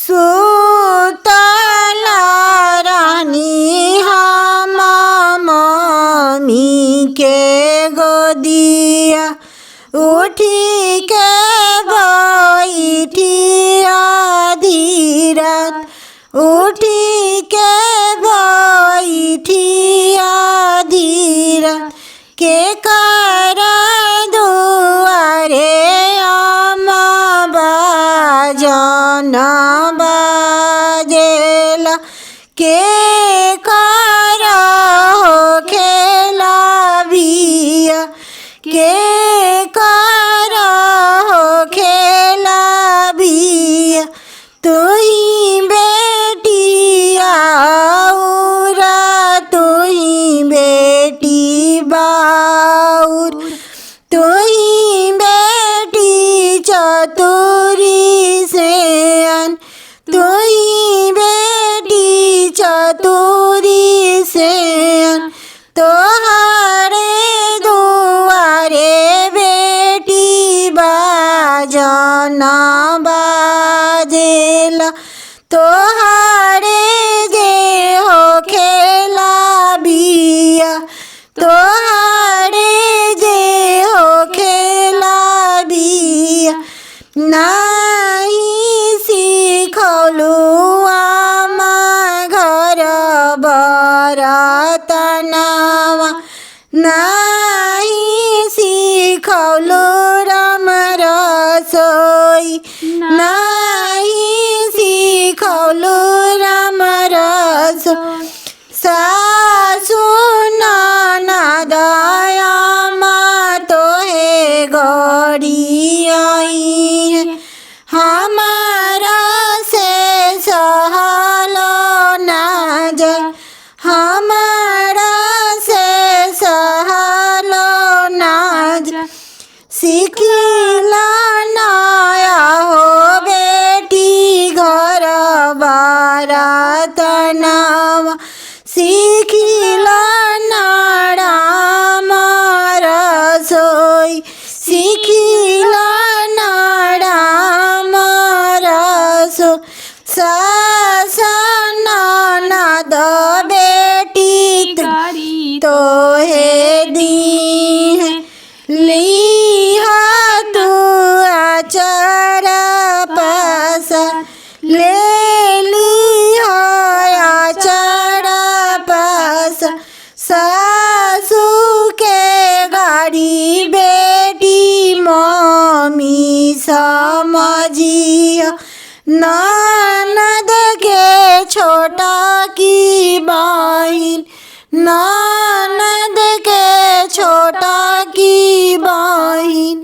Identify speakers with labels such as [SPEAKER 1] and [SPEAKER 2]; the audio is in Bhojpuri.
[SPEAKER 1] सुतल रानी हम मम्मी के गोदिया, उठी के बैठिया धीरत, उठी के बैठिया धीरत, के कर दुआरे अम्मा बाजन बाजेला, के कर हो खेला बिया, के कर हो खेला बिया, तू ही बेटिया उरा, तू ही बेटी बाउर, तू ही बेटी चतुरी सेन, तू ही बेटी चतुरी सेन, तोहरे दुआरे बेटी बाजन बाजेला, तोहरे जे हो खेला बिया, तोहरे जे हो खेला बिया, नाही सिखौलू आमा घर बरतनवा, नाही सिखौलू राम रसोई, नाही सिखौलू राम रसोई, सासु ननद आमा तोहे गौरी आई है, हमारा से सहलो ना जाए, हमारा से सहलो ना जाए, सिखिला नया हो बेटी घर बरतनवा, सिखिला राम रसोई, सिखिला राम रसोई, सास ननद बेटी तोहे दी है, लिहा तू आचर पसर, ले लिहा आचर पसर, सासू के गाड़ी बेटी मम्मी समझिया, ननद के छोटा की बहिन,